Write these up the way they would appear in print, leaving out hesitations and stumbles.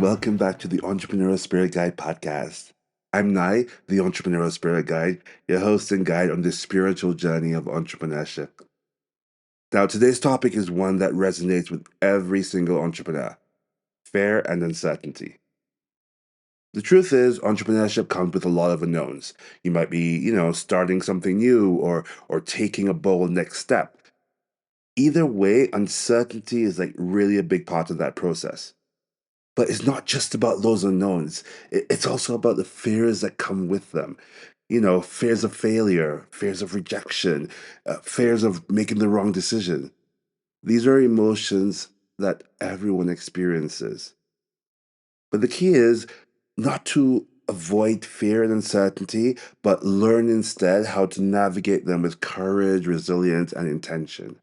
welcome back to the Entrepreneurial Spirit Guide Podcast. I'm Nai, the Entrepreneurial Spirit Guide, your host and guide on this spiritual journey of entrepreneurship. Now, today's topic is one that resonates with every single entrepreneur: fear and uncertainty. The truth is, entrepreneurship comes with a lot of unknowns. You might be, starting something new or taking a bold next step. Either way, uncertainty is like really a big part of that process. But it's not just about those unknowns. It's also about the fears that come with them. Fears of failure, fears of rejection, fears of making the wrong decision. These are emotions that everyone experiences. But the key is not to avoid fear and uncertainty, but learn instead how to navigate them with courage, resilience, and intention.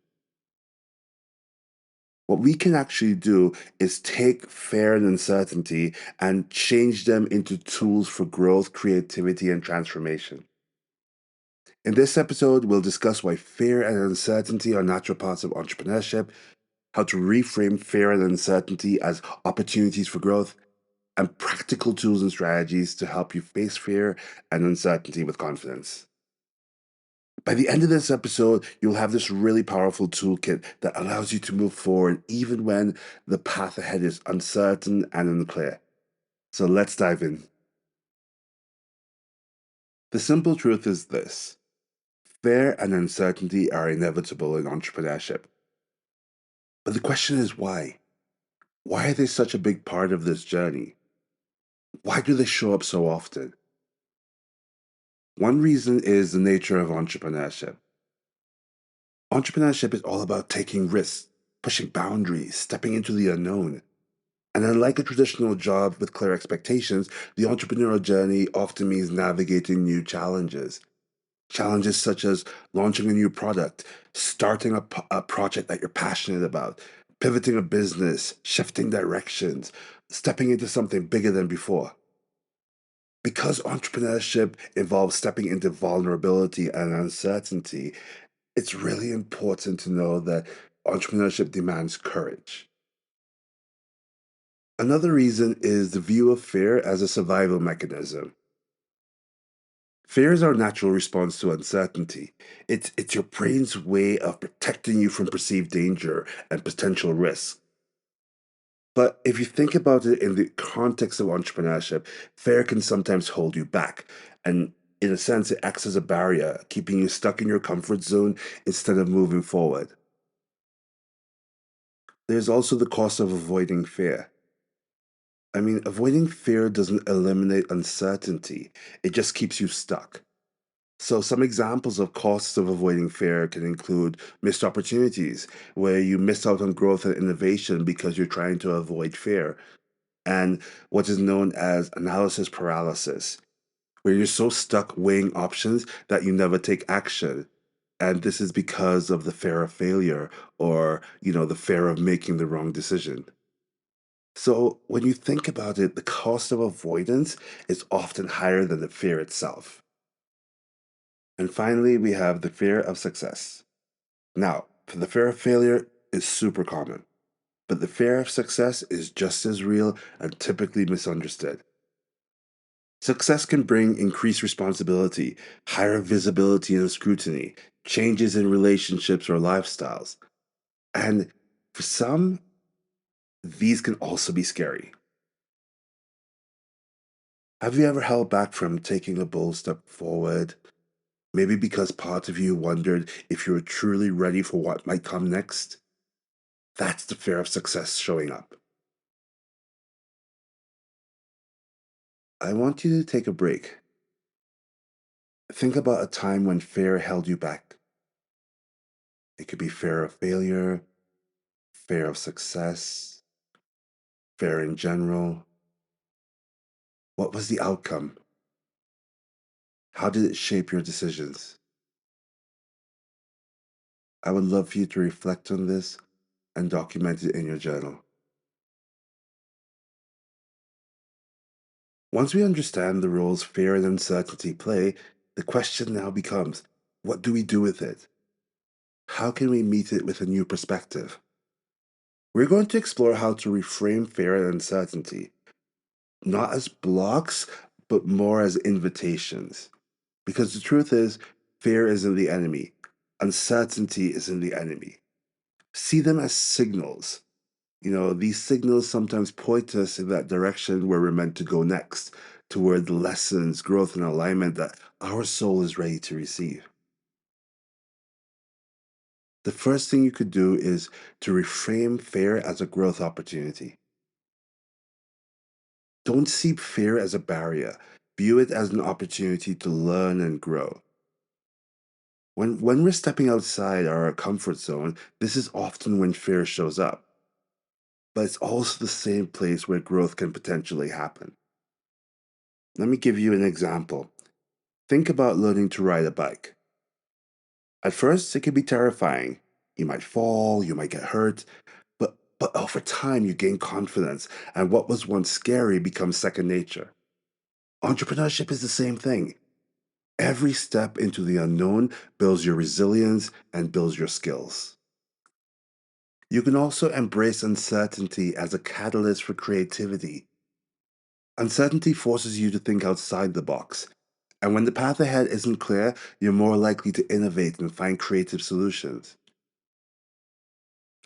What we can actually do is take fear and uncertainty and change them into tools for growth, creativity, and transformation. In this episode, we'll discuss why fear and uncertainty are natural parts of entrepreneurship, how to reframe fear and uncertainty as opportunities for growth, and practical tools and strategies to help you face fear and uncertainty with confidence. By the end of this episode, you'll have this really powerful toolkit that allows you to move forward even when the path ahead is uncertain and unclear. So let's dive in. The simple truth is this: fear and uncertainty are inevitable in entrepreneurship. But the question is why? Why are they such a big part of this journey? Why do they show up so often? One reason is the nature of entrepreneurship. Entrepreneurship is all about taking risks, pushing boundaries, stepping into the unknown. And unlike a traditional job with clear expectations, the entrepreneurial journey often means navigating new challenges. Challenges such as launching a new product, starting a project that you're passionate about, pivoting a business, shifting directions, stepping into something bigger than before. Because entrepreneurship involves stepping into vulnerability and uncertainty, it's really important to know that entrepreneurship demands courage. Another reason is the view of fear as a survival mechanism. Fear is our natural response to uncertainty. It's your brain's way of protecting you from perceived danger and potential risk. But if you think about it in the context of entrepreneurship, fear can sometimes hold you back. And in a sense, it acts as a barrier, keeping you stuck in your comfort zone instead of moving forward. There's also the cost of avoiding fear. I mean, avoiding fear doesn't eliminate uncertainty, it just keeps you stuck. So, some examples of costs of avoiding fear can include missed opportunities, where you miss out on growth and innovation because you're trying to avoid fear, and what is known as analysis paralysis, where you're so stuck weighing options that you never take action. And this is because of the fear of failure or, the fear of making the wrong decision. So, when you think about it, the cost of avoidance is often higher than the fear itself. And finally, we have the fear of success. Now, the fear of failure is super common, but the fear of success is just as real and typically misunderstood. Success can bring increased responsibility, higher visibility and scrutiny, changes in relationships or lifestyles. And for some, these can also be scary. Have you ever held back from taking a bold step forward? Maybe because part of you wondered if you were truly ready for what might come next? That's the fear of success showing up. I want you to take a break. Think about a time when fear held you back. It could be fear of failure, fear of success, fear in general. What was the outcome? How did it shape your decisions? I would love for you to reflect on this and document it in your journal. Once we understand the roles fear and uncertainty play, the question now becomes, what do we do with it? How can we meet it with a new perspective? We're going to explore how to reframe fear and uncertainty, not as blocks, but more as invitations. Because the truth is, fear isn't the enemy, uncertainty isn't the enemy. See them as signals. These signals sometimes point us in that direction where we're meant to go next, toward the lessons, growth, and alignment that our soul is ready to receive. The first thing you could do is to reframe fear as a growth opportunity. Don't see fear as a barrier. View it as an opportunity to learn and grow. When we're stepping outside our comfort zone, this is often when fear shows up. But it's also the same place where growth can potentially happen. Let me give you an example. Think about learning to ride a bike. At first, it can be terrifying. You might fall, you might get hurt, but over time you gain confidence, and what was once scary becomes second nature. Entrepreneurship is the same thing. Every step into the unknown builds your resilience and builds your skills. You can also embrace uncertainty as a catalyst for creativity. Uncertainty forces you to think outside the box. And when the path ahead isn't clear, you're more likely to innovate and find creative solutions.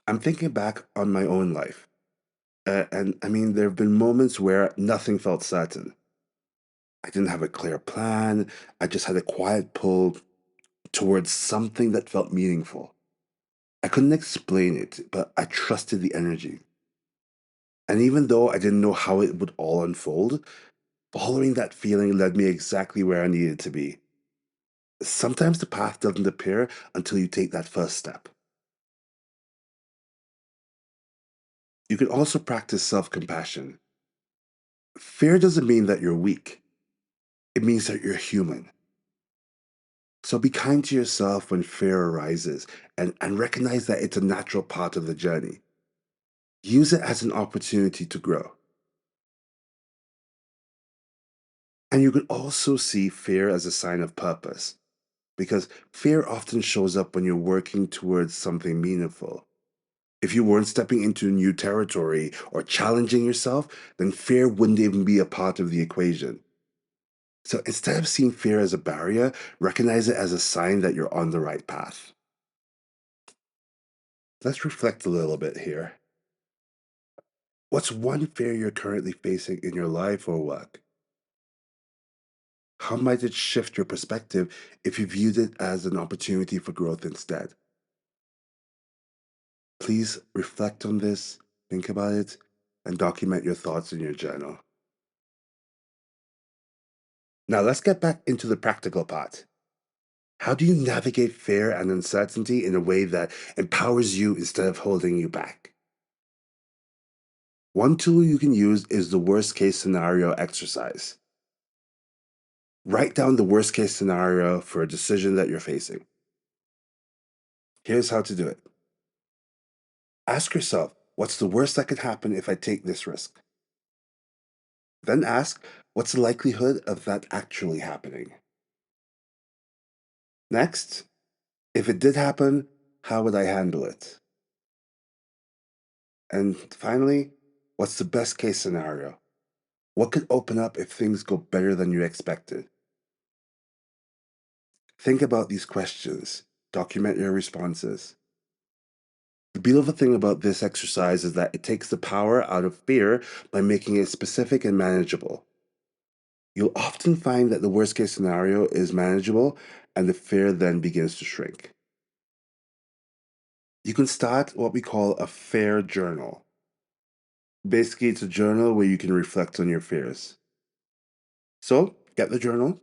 I'm thinking back on my own life. And I mean, there have been moments where nothing felt certain. I didn't have a clear plan. I just had a quiet pull towards something that felt meaningful. I couldn't explain it, but I trusted the energy. And even though I didn't know how it would all unfold, following that feeling led me exactly where I needed to be. Sometimes the path doesn't appear until you take that first step. You can also practice self compassion. Fear doesn't mean that you're weak, it means that you're human. So be kind to yourself when fear arises and recognize that it's a natural part of the journey. Use it as an opportunity to grow. And you can also see fear as a sign of purpose, because fear often shows up when you're working towards something meaningful. If you weren't stepping into new territory or challenging yourself, then fear wouldn't even be a part of the equation. So instead of seeing fear as a barrier, recognize it as a sign that you're on the right path. Let's reflect a little bit here. What's one fear you're currently facing in your life or work? How might it shift your perspective if you viewed it as an opportunity for growth instead? Please reflect on this, think about it, and document your thoughts in your journal. Now, let's get back into the practical part. How do you navigate fear and uncertainty in a way that empowers you instead of holding you back? One tool you can use is the worst case scenario exercise. Write down the worst case scenario for a decision that you're facing. Here's how to do it. Ask yourself, what's the worst that could happen if I take this risk? Then ask, what's the likelihood of that actually happening? Next, if it did happen, how would I handle it? And finally, what's the best case scenario? What could open up if things go better than you expected? Think about these questions. Document your responses. The beautiful thing about this exercise is that it takes the power out of fear by making it specific and manageable. You'll often find that the worst case scenario is manageable and the fear then begins to shrink. You can start what we call a fear journal. Basically, it's a journal where you can reflect on your fears. So, get the journal,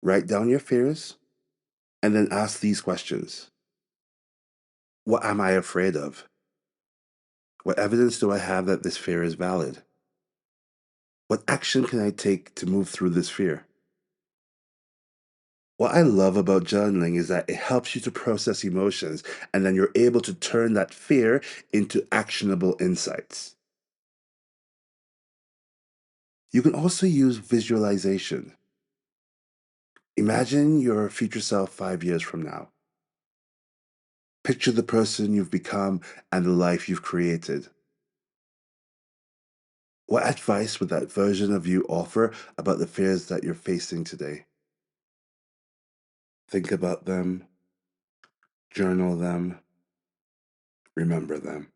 write down your fears, and then ask these questions. What am I afraid of? What evidence do I have that this fear is valid? What action can I take to move through this fear? What I love about journaling is that it helps you to process emotions and then you're able to turn that fear into actionable insights. You can also use visualization. Imagine your future self 5 years from now. Picture the person you've become and the life you've created. What advice would that version of you offer about the fears that you're facing today? Think about them, journal them, remember them.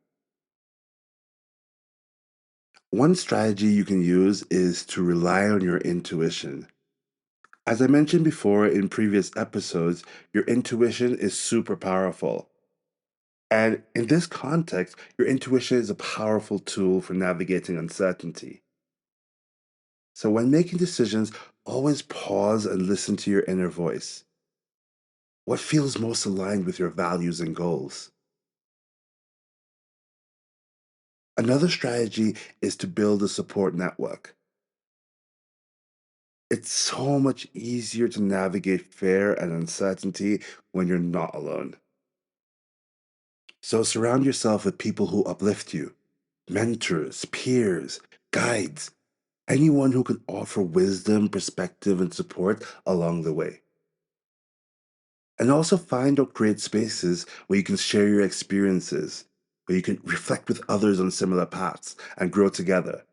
One strategy you can use is to rely on your intuition. As I mentioned before in previous episodes, your intuition is super powerful. And in this context, your intuition is a powerful tool for navigating uncertainty. So when making decisions, always pause and listen to your inner voice. What feels most aligned with your values and goals? Another strategy is to build a support network. It's so much easier to navigate fear and uncertainty when you're not alone. So surround yourself with people who uplift you, mentors, peers, guides, anyone who can offer wisdom, perspective, and support along the way. And also find or create spaces where you can share your experiences, where you can reflect with others on similar paths and grow together,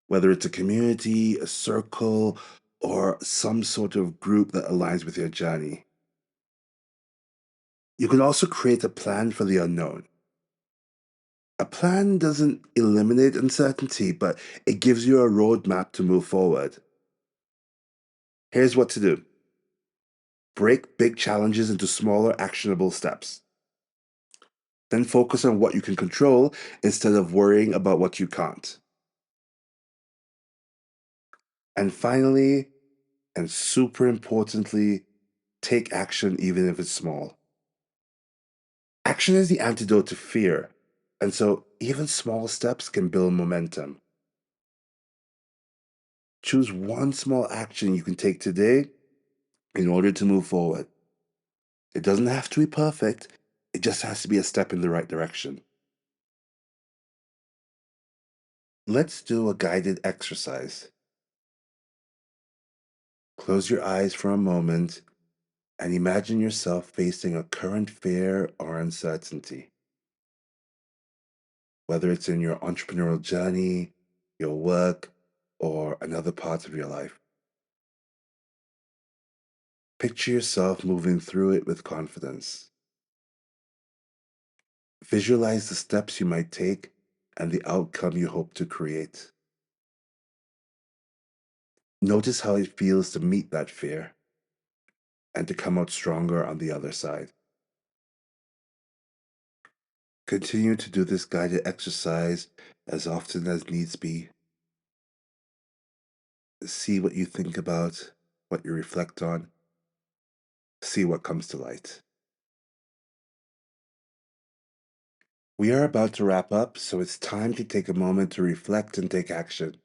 whether it's a community, a circle, or some sort of group that aligns with your journey. You can also create a plan for the unknown. A plan doesn't eliminate uncertainty, but it gives you a roadmap to move forward. Here's what to do: break big challenges into smaller, actionable steps. Then focus on what you can control instead of worrying about what you can't. And finally, and super importantly, take action even if it's small. Action is the antidote to fear, and so even small steps can build momentum. Choose one small action you can take today in order to move forward. It doesn't have to be perfect, it just has to be a step in the right direction. Let's do a guided exercise. Close your eyes for a moment and imagine yourself facing a current fear or uncertainty, whether it's in your entrepreneurial journey, your work, or another part of your life. Picture yourself moving through it with confidence. Visualize the steps you might take and the outcome you hope to create. Notice how it feels to meet that fear and to come out stronger on the other side. Continue to do this guided exercise as often as needs be. See what you think about, what you reflect on, see what comes to light. We are about to wrap up, so it's time to take a moment to reflect and take action.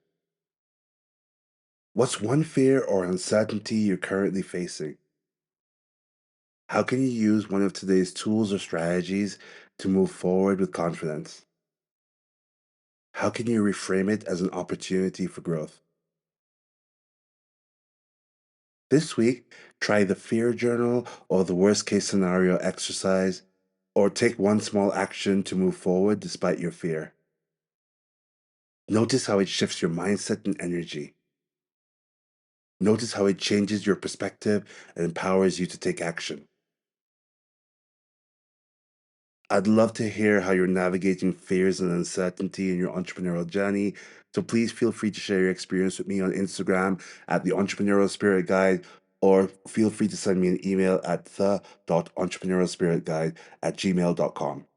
What's one fear or uncertainty you're currently facing? How can you use one of today's tools or strategies to move forward with confidence? How can you reframe it as an opportunity for growth? This week, try the fear journal or the worst case scenario exercise, or take one small action to move forward despite your fear. Notice how it shifts your mindset and energy. Notice how it changes your perspective and empowers you to take action. I'd love to hear how you're navigating fears and uncertainty in your entrepreneurial journey. So please feel free to share your experience with me on Instagram at the Entrepreneurial Spirit Guide, or feel free to send me an email at the.entrepreneurialspiritguide@gmail.com.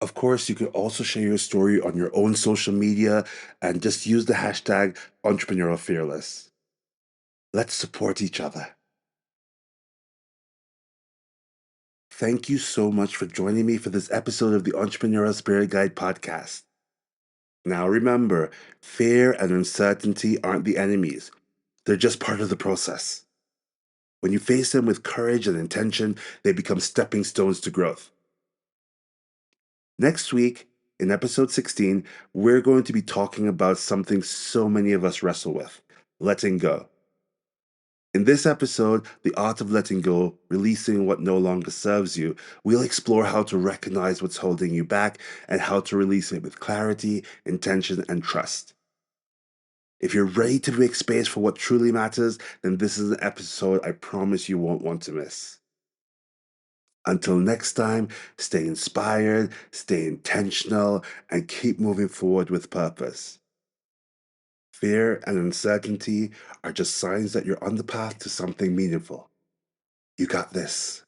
Of course, you can also share your story on your own social media and just use the hashtag Entrepreneurial Fearless. Let's support each other. Thank you so much for joining me for this episode of the Entrepreneurial Spirit Guide Podcast. Now remember, fear and uncertainty aren't the enemies, they're just part of the process. When you face them with courage and intention, they become stepping stones to growth. Next week, in episode 16, we're going to be talking about something so many of us wrestle with: letting go. In this episode, The Art of Letting Go, Releasing What No Longer Serves You, we'll explore how to recognize what's holding you back and how to release it with clarity, intention, and trust. If you're ready to make space for what truly matters, then this is an episode I promise you won't want to miss. Until next time, stay inspired, stay intentional, and keep moving forward with purpose. Fear and uncertainty are just signs that you're on the path to something meaningful. You got this.